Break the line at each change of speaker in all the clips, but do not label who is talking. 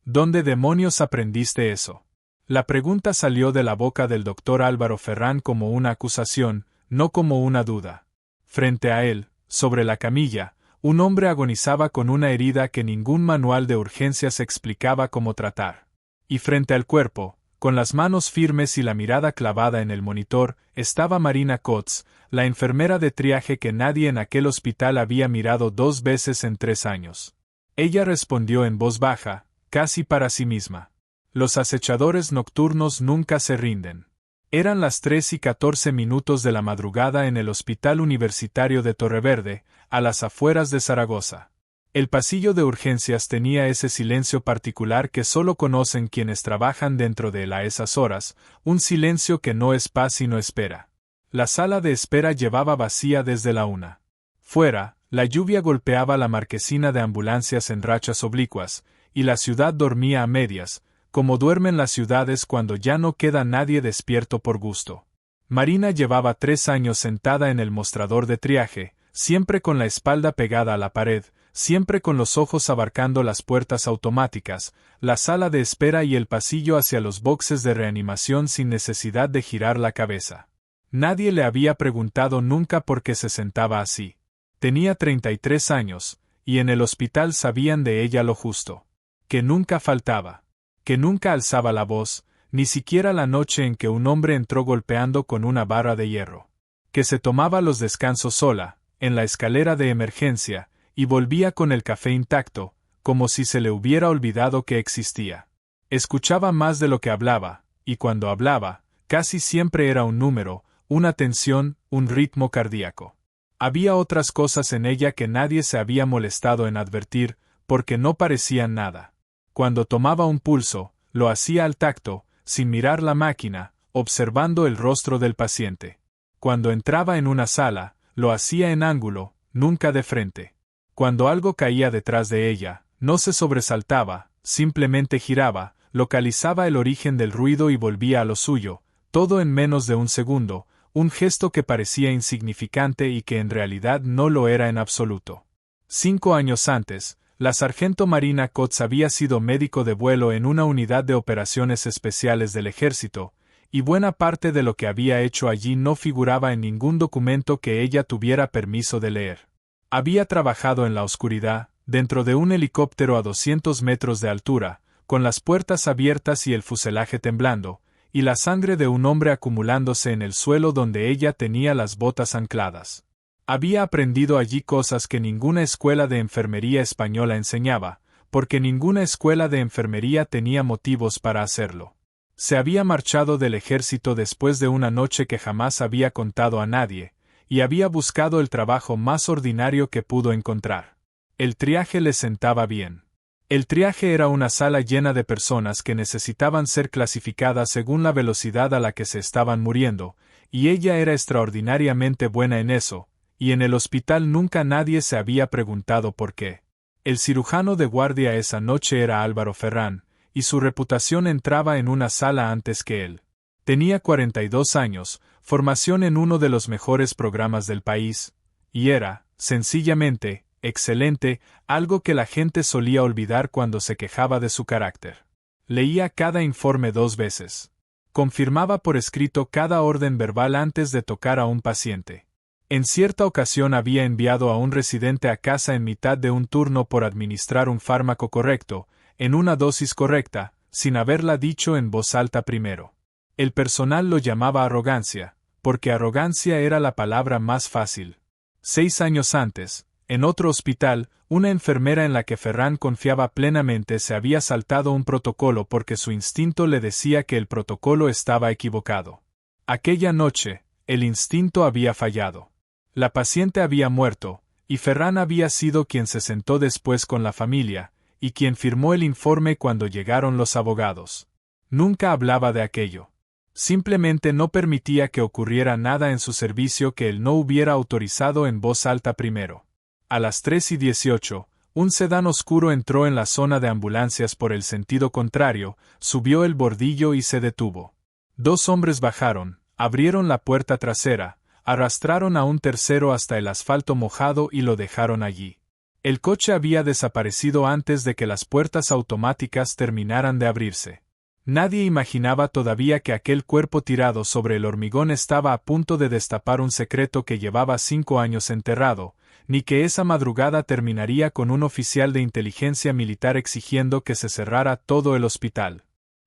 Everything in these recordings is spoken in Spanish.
¿Dónde demonios aprendiste eso? La pregunta salió de la boca del doctor Álvaro Ferrán como una acusación, no como una duda. Frente a él, sobre la camilla, un hombre agonizaba con una herida que ningún manual de urgencias explicaba cómo tratar. Y frente al cuerpo, con las manos firmes y la mirada clavada en el monitor, estaba Marina Kotz, la enfermera de triaje que nadie en aquel hospital había mirado 2 veces en 3 años. Ella respondió en voz baja, casi para sí misma. Los acechadores nocturnos nunca se rinden. Eran las 3:14 de la madrugada en el Hospital Universitario de Torreverde, a las afueras de Zaragoza. El pasillo de urgencias tenía ese silencio particular que solo conocen quienes trabajan dentro de él a esas horas, un silencio que no es paz sino espera. La sala de espera llevaba vacía desde la 1. Fuera, la lluvia golpeaba la marquesina de ambulancias en rachas oblicuas, y la ciudad dormía a medias, como duermen las ciudades cuando ya no queda nadie despierto por gusto. Marina llevaba 3 años sentada en el mostrador de triaje, siempre con la espalda pegada a la pared, siempre con los ojos abarcando las puertas automáticas, la sala de espera y el pasillo hacia los boxes de reanimación sin necesidad de girar la cabeza. Nadie le había preguntado nunca por qué se sentaba así. Tenía 33 años, y en el hospital sabían de ella lo justo. Que nunca faltaba. Que nunca alzaba la voz, ni siquiera la noche en que un hombre entró golpeando con una barra de hierro. Que se tomaba los descansos sola, en la escalera de emergencia, y volvía con el café intacto, como si se le hubiera olvidado que existía. Escuchaba más de lo que hablaba, y cuando hablaba, casi siempre era un número, una tensión, un ritmo cardíaco. Había otras cosas en ella que nadie se había molestado en advertir, porque no parecían nada. Cuando tomaba un pulso, lo hacía al tacto, sin mirar la máquina, observando el rostro del paciente. Cuando entraba en una sala, lo hacía en ángulo, nunca de frente. Cuando algo caía detrás de ella, no se sobresaltaba, simplemente giraba, localizaba el origen del ruido y volvía a lo suyo, todo en menos de un segundo, un gesto que parecía insignificante y que en realidad no lo era en absoluto. 5 años antes, la sargento Marina Kotz había sido médico de vuelo en una unidad de operaciones especiales del ejército, y buena parte de lo que había hecho allí no figuraba en ningún documento que ella tuviera permiso de leer. Había trabajado en la oscuridad, dentro de un helicóptero a 200 metros de altura, con las puertas abiertas y el fuselaje temblando, y la sangre de un hombre acumulándose en el suelo donde ella tenía las botas ancladas. Había aprendido allí cosas que ninguna escuela de enfermería española enseñaba, porque ninguna escuela de enfermería tenía motivos para hacerlo. Se había marchado del ejército después de una noche que jamás había contado a nadie, y había buscado el trabajo más ordinario que pudo encontrar. El triaje le sentaba bien. El triaje era una sala llena de personas que necesitaban ser clasificadas según la velocidad a la que se estaban muriendo, y ella era extraordinariamente buena en eso, y en el hospital nunca nadie se había preguntado por qué. El cirujano de guardia esa noche era Álvaro Ferrán, y su reputación entraba en una sala antes que él. Tenía 42 años, formación en uno de los mejores programas del país, y era, sencillamente, excelente, algo que la gente solía olvidar cuando se quejaba de su carácter. Leía cada informe 2 veces. Confirmaba por escrito cada orden verbal antes de tocar a un paciente. En cierta ocasión había enviado a un residente a casa en mitad de un turno por administrar un fármaco correcto, en una dosis correcta, sin haberla dicho en voz alta primero. El personal lo llamaba arrogancia, porque arrogancia era la palabra más fácil. 6 años antes, en otro hospital, una enfermera en la que Ferrán confiaba plenamente se había saltado un protocolo porque su instinto le decía que el protocolo estaba equivocado. Aquella noche, el instinto había fallado. La paciente había muerto, y Ferrán había sido quien se sentó después con la familia, y quien firmó el informe cuando llegaron los abogados. Nunca hablaba de aquello. Simplemente no permitía que ocurriera nada en su servicio que él no hubiera autorizado en voz alta primero. A las 3:18, un sedán oscuro entró en la zona de ambulancias por el sentido contrario, subió el bordillo y se detuvo. 2 hombres bajaron, abrieron la puerta trasera, arrastraron a un tercero hasta el asfalto mojado y lo dejaron allí. El coche había desaparecido antes de que las puertas automáticas terminaran de abrirse. Nadie imaginaba todavía que aquel cuerpo tirado sobre el hormigón estaba a punto de destapar un secreto que llevaba 5 años enterrado, ni que esa madrugada terminaría con un oficial de inteligencia militar exigiendo que se cerrara todo el hospital.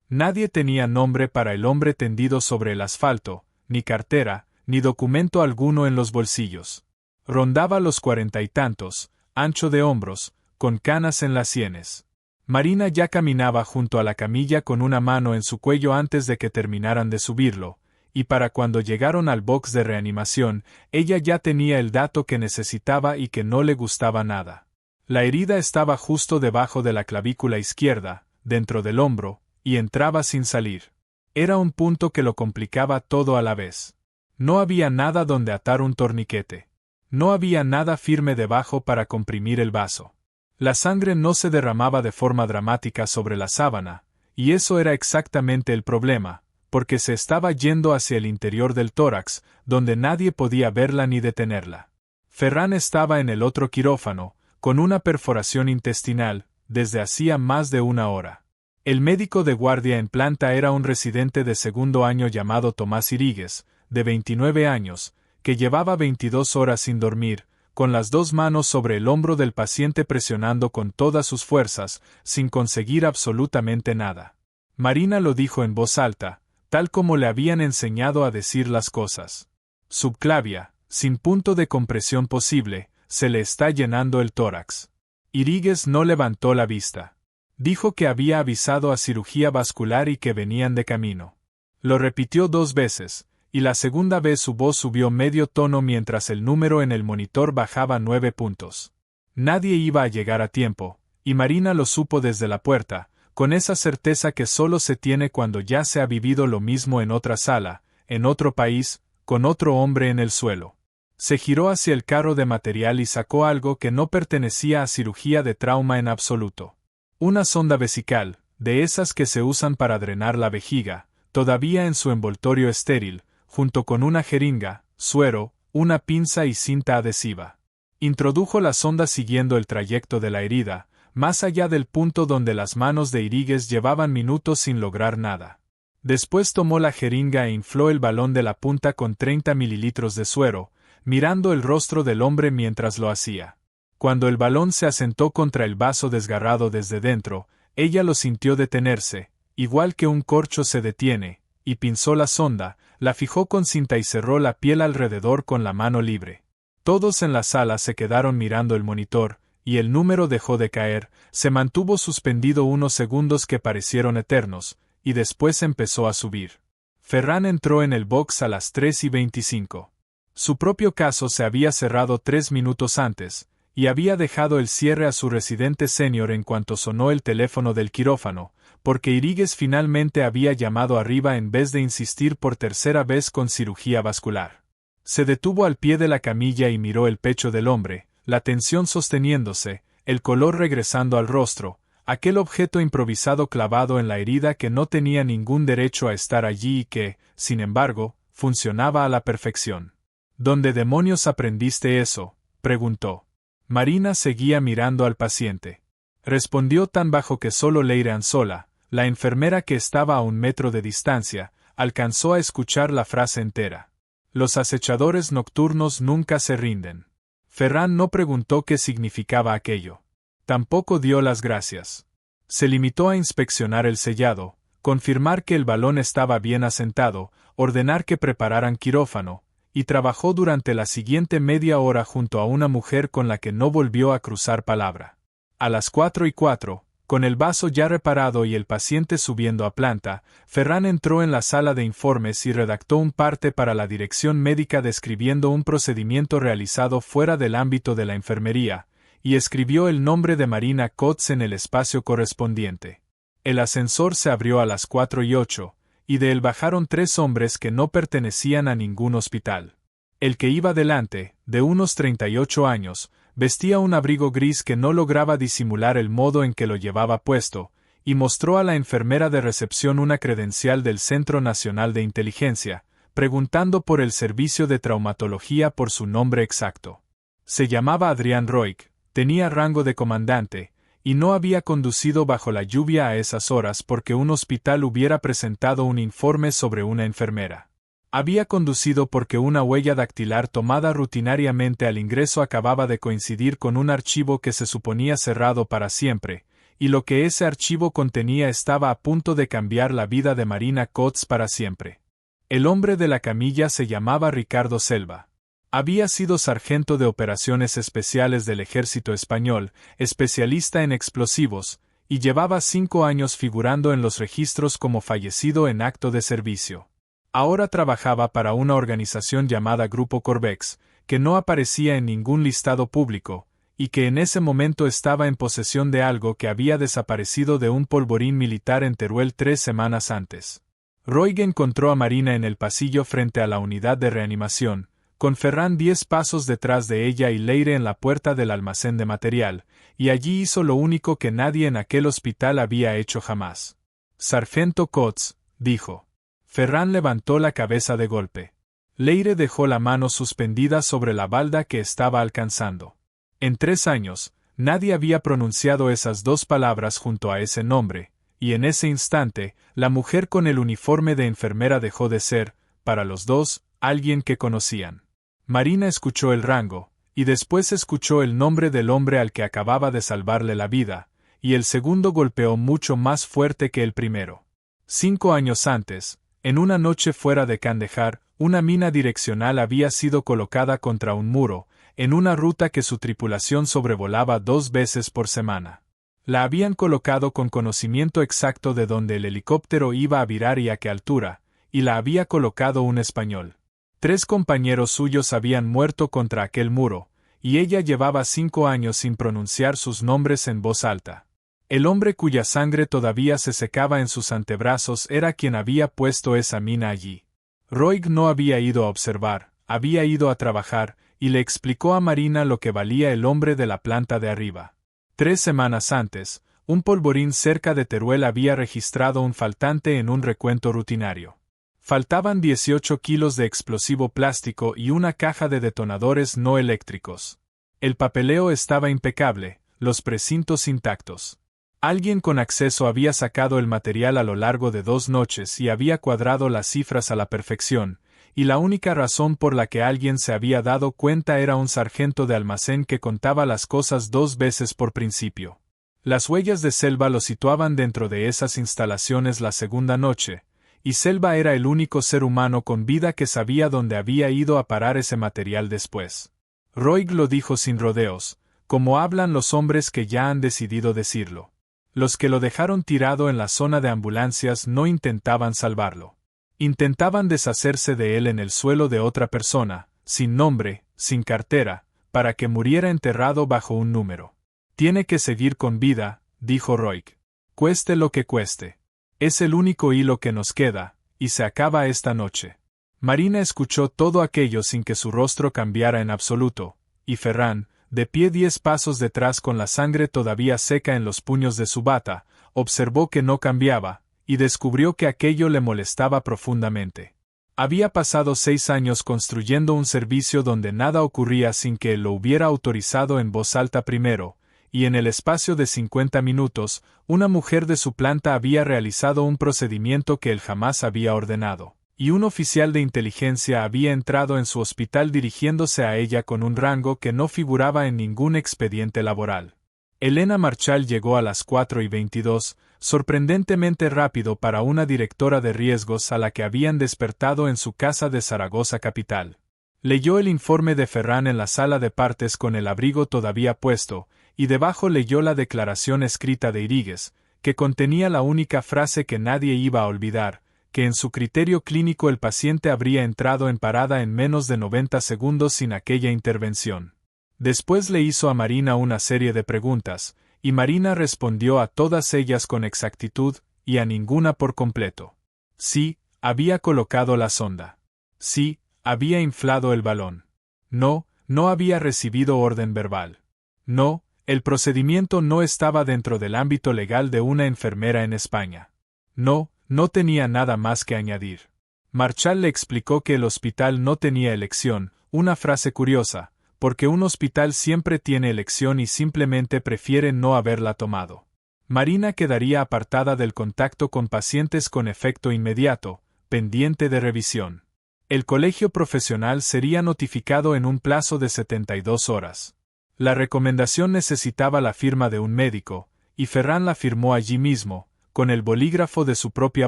Nadie tenía nombre para el hombre tendido sobre el asfalto, ni cartera, ni documento alguno en los bolsillos. Rondaba los 40 y tantos, ancho de hombros, con canas en las sienes. Marina ya caminaba junto a la camilla con una mano en su cuello antes de que terminaran de subirlo, y para cuando llegaron al box de reanimación, ella ya tenía el dato que necesitaba y que no le gustaba nada. La herida estaba justo debajo de la clavícula izquierda, dentro del hombro, y entraba sin salir. Era un punto que lo complicaba todo a la vez. No había nada donde atar un torniquete. No había nada firme debajo para comprimir el vaso. La sangre no se derramaba de forma dramática sobre la sábana, y eso era exactamente el problema, porque se estaba yendo hacia el interior del tórax, donde nadie podía verla ni detenerla. Ferran estaba en el otro quirófano, con una perforación intestinal, desde hacía más de una hora. El médico de guardia en planta era un residente de segundo año llamado Tomás Iríguez, de 29 años, que llevaba 22 horas sin dormir, con las 2 manos sobre el hombro del paciente presionando con todas sus fuerzas, sin conseguir absolutamente nada. Marina lo dijo en voz alta, tal como le habían enseñado a decir las cosas. Subclavia, sin punto de compresión posible, se le está llenando el tórax. Iríguez no levantó la vista. Dijo que había avisado a cirugía vascular y que venían de camino. Lo repitió 2 veces, y la segunda vez su voz subió medio tono mientras el número en el monitor bajaba 9 puntos. Nadie iba a llegar a tiempo, y Marina lo supo desde la puerta, con esa certeza que solo se tiene cuando ya se ha vivido lo mismo en otra sala, en otro país, con otro hombre en el suelo. Se giró hacia el carro de material y sacó algo que no pertenecía a cirugía de trauma en absoluto. Una sonda vesical, de esas que se usan para drenar la vejiga, todavía en su envoltorio estéril, junto con una jeringa, suero, una pinza y cinta adhesiva. Introdujo la sonda siguiendo el trayecto de la herida, más allá del punto donde las manos de Iríguez llevaban minutos sin lograr nada. Después tomó la jeringa e infló el balón de la punta con 30 mililitros de suero, mirando el rostro del hombre mientras lo hacía. Cuando el balón se asentó contra el vaso desgarrado desde dentro, ella lo sintió detenerse, igual que un corcho se detiene, y pinzó la sonda, la fijó con cinta y cerró la piel alrededor con la mano libre. Todos en la sala se quedaron mirando el monitor, y el número dejó de caer, se mantuvo suspendido unos segundos que parecieron eternos, y después empezó a subir. Ferran entró en el box a las 3:25. Su propio caso se había cerrado 3 minutos antes, y había dejado el cierre a su residente senior en cuanto sonó el teléfono del quirófano, porque Iríguez finalmente había llamado arriba en vez de insistir por tercera vez con cirugía vascular. Se detuvo al pie de la camilla y miró el pecho del hombre, la tensión sosteniéndose, el color regresando al rostro, aquel objeto improvisado clavado en la herida que no tenía ningún derecho a estar allí y que, sin embargo, funcionaba a la perfección. ¿Dónde demonios aprendiste eso?, preguntó. Marina seguía mirando al paciente. Respondió tan bajo que solo Leire Anzola, la enfermera que estaba a 1 metro de distancia, alcanzó a escuchar la frase entera. Los acechadores nocturnos nunca se rinden. Ferran no preguntó qué significaba aquello. Tampoco dio las gracias. Se limitó a inspeccionar el sellado, confirmar que el balón estaba bien asentado, ordenar que prepararan quirófano, y trabajó durante la siguiente media hora junto a una mujer con la que no volvió a cruzar palabra. A las 4:04, con el vaso ya reparado y el paciente subiendo a planta, Ferran entró en la sala de informes y redactó un parte para la dirección médica describiendo un procedimiento realizado fuera del ámbito de la enfermería, y escribió el nombre de Marina Kotz en el espacio correspondiente. El ascensor se abrió a las 4:08, y de él bajaron 3 hombres que no pertenecían a ningún hospital. El que iba delante, de unos 38 años, vestía un abrigo gris que no lograba disimular el modo en que lo llevaba puesto, y mostró a la enfermera de recepción una credencial del Centro Nacional de Inteligencia, preguntando por el servicio de traumatología por su nombre exacto. Se llamaba Adrián Roig, tenía rango de comandante, y no había conducido bajo la lluvia a esas horas porque un hospital hubiera presentado un informe sobre una enfermera. Había conducido porque una huella dactilar tomada rutinariamente al ingreso acababa de coincidir con un archivo que se suponía cerrado para siempre, y lo que ese archivo contenía estaba a punto de cambiar la vida de Marina Coates para siempre. El hombre de la camilla se llamaba Ricardo Selva. Había sido sargento de operaciones especiales del ejército español, especialista en explosivos, y llevaba 5 años figurando en los registros como fallecido en acto de servicio. Ahora trabajaba para una organización llamada Grupo Corbex, que no aparecía en ningún listado público, y que en ese momento estaba en posesión de algo que había desaparecido de un polvorín militar en Teruel 3 semanas antes. Roig encontró a Marina en el pasillo frente a la unidad de reanimación, con Ferran 10 pasos detrás de ella y Leire en la puerta del almacén de material, y allí hizo lo único que nadie en aquel hospital había hecho jamás. «Sargento Coates», dijo. Ferran levantó la cabeza de golpe. Leire dejó la mano suspendida sobre la balda que estaba alcanzando. En 3 años, nadie había pronunciado esas 2 palabras junto a ese nombre, y en ese instante, la mujer con el uniforme de enfermera dejó de ser, para los dos, alguien que conocían. Marina escuchó el rango, y después escuchó el nombre del hombre al que acababa de salvarle la vida, y el segundo golpeó mucho más fuerte que el primero. 5 años antes, en una noche fuera de Kandahar, una mina direccional había sido colocada contra un muro, en una ruta que su tripulación sobrevolaba 2 veces por semana. La habían colocado con conocimiento exacto de dónde el helicóptero iba a virar y a qué altura, y la había colocado un español. 3 compañeros suyos habían muerto contra aquel muro, y ella llevaba 5 años sin pronunciar sus nombres en voz alta. El hombre cuya sangre todavía se secaba en sus antebrazos era quien había puesto esa mina allí. Roig no había ido a observar, había ido a trabajar, y le explicó a Marina lo que valía el hombre de la planta de arriba. 3 semanas antes, un polvorín cerca de Teruel había registrado un faltante en un recuento rutinario. Faltaban 18 kilos de explosivo plástico y una caja de detonadores no eléctricos. El papeleo estaba impecable, los precintos intactos. Alguien con acceso había sacado el material a lo largo de 2 noches y había cuadrado las cifras a la perfección, y la única razón por la que alguien se había dado cuenta era un sargento de almacén que contaba las cosas 2 veces por principio. Las huellas de Selva lo situaban dentro de esas instalaciones la segunda noche, y Selva era el único ser humano con vida que sabía dónde había ido a parar ese material después. Roig lo dijo sin rodeos, como hablan los hombres que ya han decidido decirlo. Los que lo dejaron tirado en la zona de ambulancias no intentaban salvarlo. Intentaban deshacerse de él en el suelo de otra persona, sin nombre, sin cartera, para que muriera enterrado bajo un número. Tiene que seguir con vida, dijo Roig. Cueste lo que cueste. Es el único hilo que nos queda, y se acaba esta noche. Marina escuchó todo aquello sin que su rostro cambiara en absoluto, y Ferran, de pie 10 pasos detrás con la sangre todavía seca en los puños de su bata, observó que no cambiaba, y descubrió que aquello le molestaba profundamente. Había pasado 6 años construyendo un servicio donde nada ocurría sin que él lo hubiera autorizado en voz alta primero, y en el espacio de 50 minutos, una mujer de su planta había realizado un procedimiento que él jamás había ordenado, y un oficial de inteligencia había entrado en su hospital dirigiéndose a ella con un rango que no figuraba en ningún expediente laboral. Elena Marchal llegó a las 4:22, sorprendentemente rápido para una directora de riesgos a la que habían despertado en su casa de Zaragoza capital. Leyó el informe de Ferran en la sala de partes con el abrigo todavía puesto, y debajo leyó la declaración escrita de Iríguez, que contenía la única frase que nadie iba a olvidar, que en su criterio clínico el paciente habría entrado en parada en menos de 90 segundos sin aquella intervención. Después le hizo a Marina una serie de preguntas, y Marina respondió a todas ellas con exactitud, y a ninguna por completo. Sí, había colocado la sonda. Sí, había inflado el balón. No, no había recibido orden verbal. No, el procedimiento no estaba dentro del ámbito legal de una enfermera en España. No, no tenía nada más que añadir. Marchal le explicó que el hospital no tenía elección, una frase curiosa, porque un hospital siempre tiene elección y simplemente prefiere no haberla tomado. Marina quedaría apartada del contacto con pacientes con efecto inmediato, pendiente de revisión. El colegio profesional sería notificado en un plazo de 72 horas. La recomendación necesitaba la firma de un médico, y Ferran la firmó allí mismo, con el bolígrafo de su propia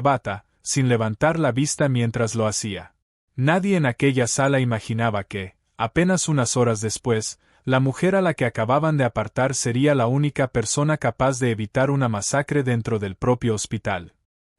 bata, sin levantar la vista mientras lo hacía. Nadie en aquella sala imaginaba que, apenas unas horas después, la mujer a la que acababan de apartar sería la única persona capaz de evitar una masacre dentro del propio hospital.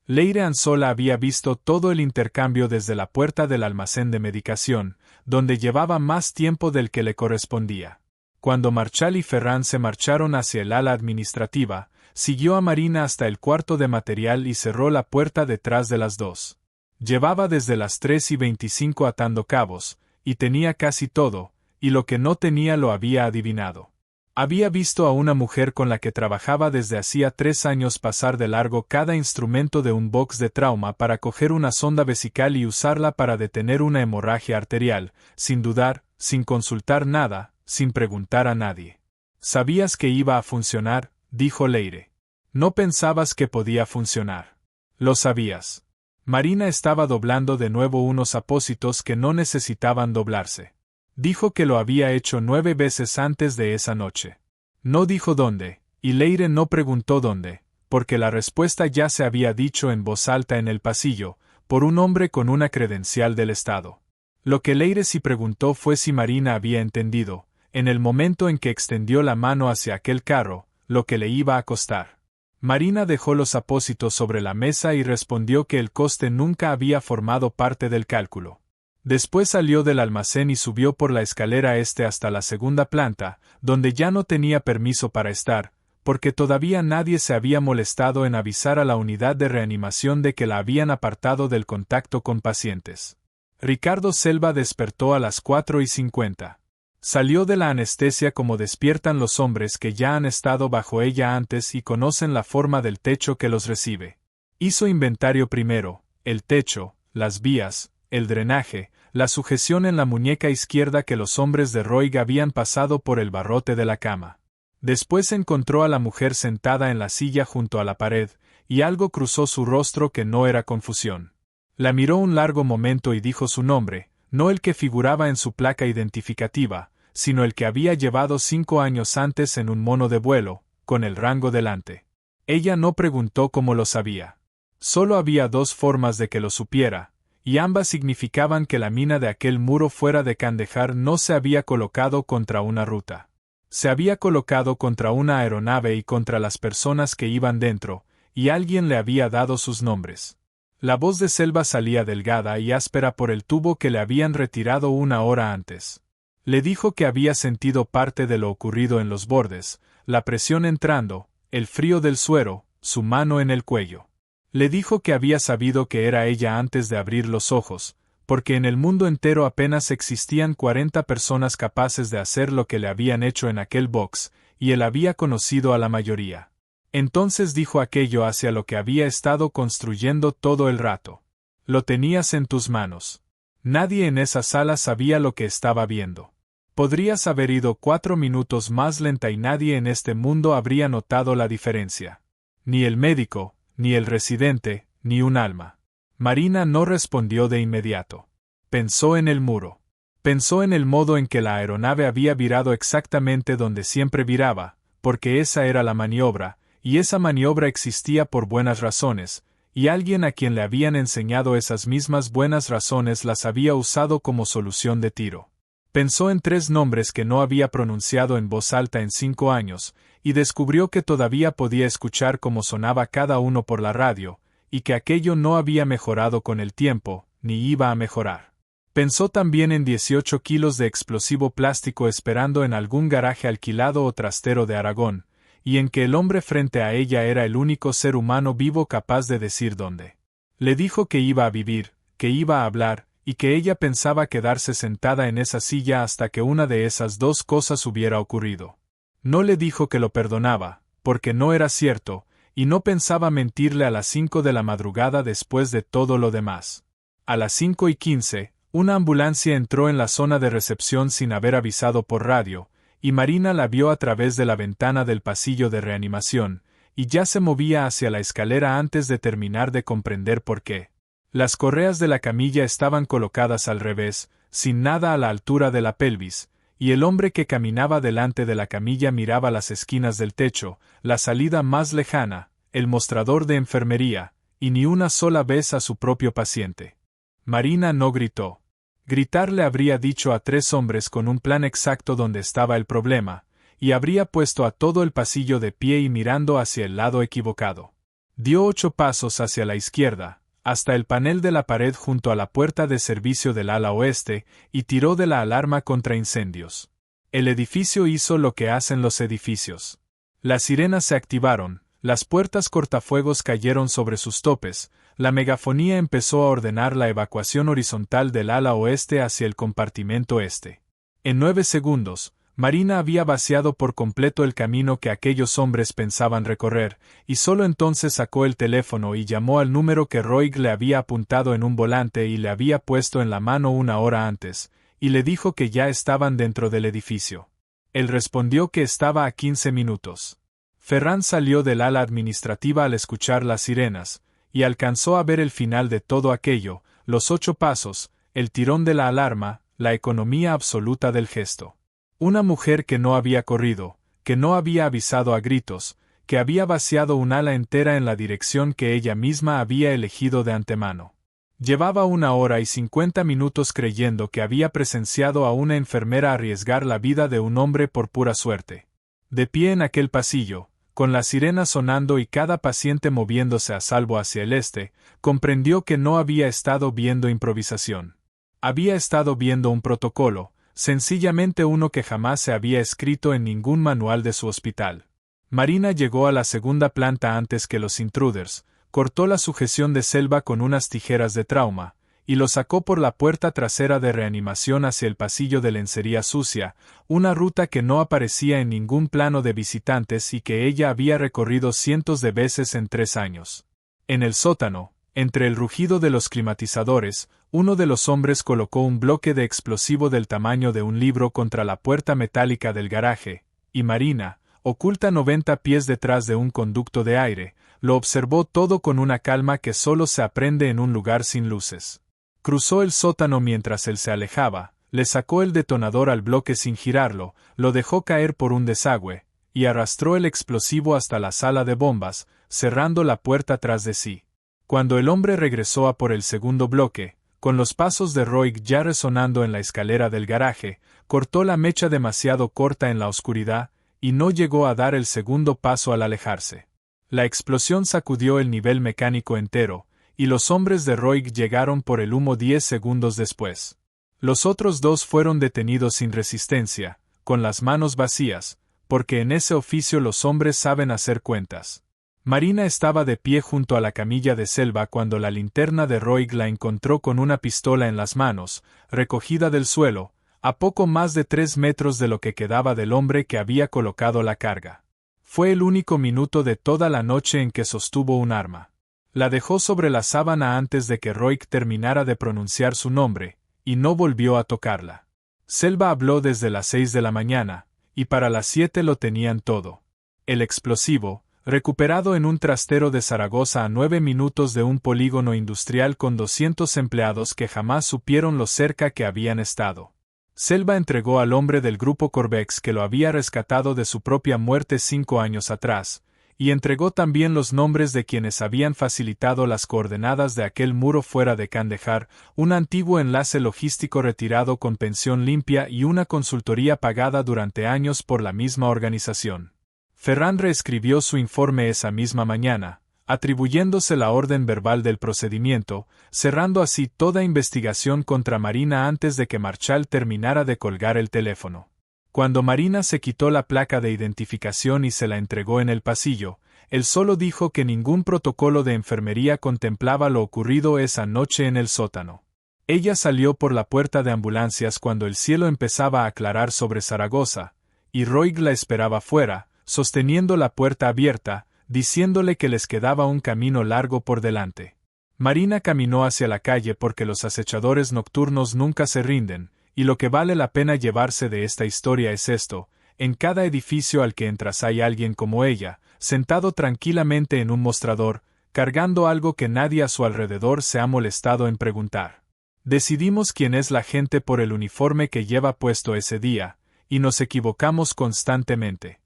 Leire Anzola había visto todo el intercambio desde la puerta del almacén de medicación, donde llevaba más tiempo del que le correspondía. Cuando Marchal y Ferran se marcharon hacia el ala administrativa, siguió a Marina hasta el cuarto de material y cerró la puerta detrás de las dos. Llevaba desde las 3:25 atando cabos, y tenía casi todo, y lo que no tenía lo había adivinado. Había visto a una mujer con la que trabajaba desde hacía 3 años pasar de largo cada instrumento de un box de trauma para coger una sonda vesical y usarla para detener una hemorragia arterial, sin dudar, sin consultar nada, sin preguntar a nadie. «¿Sabías que iba a funcionar?», dijo Leire. «No pensabas que podía funcionar. Lo sabías». Marina estaba doblando de nuevo unos apósitos que no necesitaban doblarse. Dijo que lo había hecho 9 veces antes de esa noche. No dijo dónde, y Leire no preguntó dónde, porque la respuesta ya se había dicho en voz alta en el pasillo, por un hombre con una credencial del Estado. Lo que Leire sí preguntó fue si Marina había entendido, en el momento en que extendió la mano hacia aquel carro, lo que le iba a costar. Marina dejó los apósitos sobre la mesa y respondió que el coste nunca había formado parte del cálculo. Después salió del almacén y subió por la escalera hasta la segunda planta, donde ya no tenía permiso para estar, porque todavía nadie se había molestado en avisar a la unidad de reanimación de que la habían apartado del contacto con pacientes. Ricardo Selva despertó a las 4:50. Salió de la anestesia como despiertan los hombres que ya han estado bajo ella antes y conocen la forma del techo que los recibe. Hizo inventario primero, el techo, las vías, el drenaje, la sujeción en la muñeca izquierda que los hombres de Roig habían pasado por el barrote de la cama. Después encontró a la mujer sentada en la silla junto a la pared, y algo cruzó su rostro que no era confusión. La miró un largo momento y dijo su nombre, no el que figuraba en su placa identificativa, sino el que había llevado 5 años antes en un mono de vuelo, con el rango delante. Ella no preguntó cómo lo sabía. Solo había 2 formas de que lo supiera, y ambas significaban que la mina de aquel muro fuera de Kandahar no se había colocado contra una ruta. Se había colocado contra una aeronave y contra las personas que iban dentro, y alguien le había dado sus nombres. La voz de Selva salía delgada y áspera por el tubo que le habían retirado 1 hora antes. Le dijo que había sentido parte de lo ocurrido en los bordes, la presión entrando, el frío del suero, su mano en el cuello. Le dijo que había sabido que era ella antes de abrir los ojos, porque en el mundo entero apenas existían 40 personas capaces de hacer lo que le habían hecho en aquel box, y él había conocido a la mayoría. Entonces dijo aquello hacia lo que había estado construyendo todo el rato. Lo tenías en tus manos. Nadie en esa sala sabía lo que estaba viendo. Podrías haber ido 4 minutos más lenta y nadie en este mundo habría notado la diferencia. Ni el médico, ni el residente, ni un alma. Marina no respondió de inmediato. Pensó en el muro. Pensó en el modo en que la aeronave había virado exactamente donde siempre viraba, porque esa era la maniobra, y esa maniobra existía por buenas razones, y alguien a quien le habían enseñado esas mismas buenas razones las había usado como solución de tiro. Pensó en 3 nombres que no había pronunciado en voz alta en 5 años, y descubrió que todavía podía escuchar cómo sonaba cada uno por la radio, y que aquello no había mejorado con el tiempo, ni iba a mejorar. Pensó también en 18 kilos de explosivo plástico esperando en algún garaje alquilado o trastero de Aragón, y en que el hombre frente a ella era el único ser humano vivo capaz de decir dónde. Le dijo que iba a vivir, que iba a hablar, y que ella pensaba quedarse sentada en esa silla hasta que una de esas 2 cosas hubiera ocurrido. No le dijo que lo perdonaba, porque no era cierto, y no pensaba mentirle a las 5 de la madrugada después de todo lo demás. A las 5:15, Una ambulancia entró en la zona de recepción sin haber avisado por radio, y Marina la vio a través de la ventana del pasillo de reanimación, y ya se movía hacia la escalera antes de terminar de comprender por qué. Las correas de la camilla estaban colocadas al revés, sin nada a la altura de la pelvis, y el hombre que caminaba delante de la camilla miraba las esquinas del techo, la salida más lejana, el mostrador de enfermería, y ni una sola vez a su propio paciente. Marina no gritó. Gritar le habría dicho a 3 hombres con un plan exacto dónde estaba el problema, y habría puesto a todo el pasillo de pie y mirando hacia el lado equivocado. Dio 8 pasos hacia la izquierda, hasta el panel de la pared junto a la puerta de servicio del ala oeste, y tiró de la alarma contra incendios. El edificio hizo lo que hacen los edificios. Las sirenas se activaron, las puertas cortafuegos cayeron sobre sus topes, la megafonía empezó a ordenar la evacuación horizontal del ala oeste hacia el compartimento este. En 9 segundos, Marina había vaciado por completo el camino que aquellos hombres pensaban recorrer, y solo entonces sacó el teléfono y llamó al número que Roig le había apuntado en un volante y le había puesto en la mano una hora antes, y le dijo que ya estaban dentro del edificio. Él respondió que estaba a 15 minutos. Ferran salió del ala administrativa al escuchar las sirenas, y alcanzó a ver el final de todo aquello, los 8 pasos, el tirón de la alarma, la economía absoluta del gesto. Una mujer que no había corrido, que no había avisado a gritos, que había vaciado un ala entera en la dirección que ella misma había elegido de antemano. Llevaba 1 hora y 50 minutos creyendo que había presenciado a una enfermera arriesgar la vida de un hombre por pura suerte. De pie en aquel pasillo, con la sirena sonando y cada paciente moviéndose a salvo hacia el este, comprendió que no había estado viendo improvisación. Había estado viendo un protocolo, sencillamente uno que jamás se había escrito en ningún manual de su hospital. Marina llegó a la 2ª planta antes que los intruders, cortó la sujeción de Selva con unas tijeras de trauma, y lo sacó por la puerta trasera de reanimación hacia el pasillo de lencería sucia, una ruta que no aparecía en ningún plano de visitantes y que ella había recorrido cientos de veces en 3 años. En el sótano, entre el rugido de los climatizadores, uno de los hombres colocó un bloque de explosivo del tamaño de un libro contra la puerta metálica del garaje, y Marina, oculta 90 pies detrás de un conducto de aire, lo observó todo con una calma que solo se aprende en un lugar sin luces. Cruzó el sótano mientras él se alejaba, le sacó el detonador al bloque sin girarlo, lo dejó caer por un desagüe, y arrastró el explosivo hasta la sala de bombas, cerrando la puerta tras de sí. Cuando el hombre regresó a por el segundo bloque, con los pasos de Roig ya resonando en la escalera del garaje, cortó la mecha demasiado corta en la oscuridad, y no llegó a dar el segundo paso al alejarse. La explosión sacudió el nivel mecánico entero, y los hombres de Roig llegaron por el humo 10 segundos después. Los otros 2 fueron detenidos sin resistencia, con las manos vacías, porque en ese oficio los hombres saben hacer cuentas. Marina estaba de pie junto a la camilla de Selva cuando la linterna de Roig la encontró con una pistola en las manos, recogida del suelo, a poco más de 3 metros de lo que quedaba del hombre que había colocado la carga. Fue el único minuto de toda la noche en que sostuvo un arma. La dejó sobre la sábana antes de que Roig terminara de pronunciar su nombre, y no volvió a tocarla. Selva habló desde las 6 de la mañana, y para las 7 lo tenían todo. El explosivo, recuperado en un trastero de Zaragoza a 9 minutos de un polígono industrial con 200 empleados que jamás supieron lo cerca que habían estado. Selva entregó al hombre del grupo Corbex que lo había rescatado de su propia muerte 5 años atrás, y entregó también los nombres de quienes habían facilitado las coordenadas de aquel muro fuera de Kandahar, un antiguo enlace logístico retirado con pensión limpia y una consultoría pagada durante años por la misma organización. Ferran reescribió su informe esa misma mañana, atribuyéndose la orden verbal del procedimiento, cerrando así toda investigación contra Marina antes de que Marchal terminara de colgar el teléfono. Cuando Marina se quitó la placa de identificación y se la entregó en el pasillo, él solo dijo que ningún protocolo de enfermería contemplaba lo ocurrido esa noche en el sótano. Ella salió por la puerta de ambulancias cuando el cielo empezaba a aclarar sobre Zaragoza, y Roig la esperaba fuera, sosteniendo la puerta abierta, diciéndole que les quedaba un camino largo por delante. Marina caminó hacia la calle porque los acechadores nocturnos nunca se rinden, y lo que vale la pena llevarse de esta historia es esto: en cada edificio al que entras hay alguien como ella, sentado tranquilamente en un mostrador, cargando algo que nadie a su alrededor se ha molestado en preguntar. Decidimos quién es la gente por el uniforme que lleva puesto ese día, y nos equivocamos constantemente.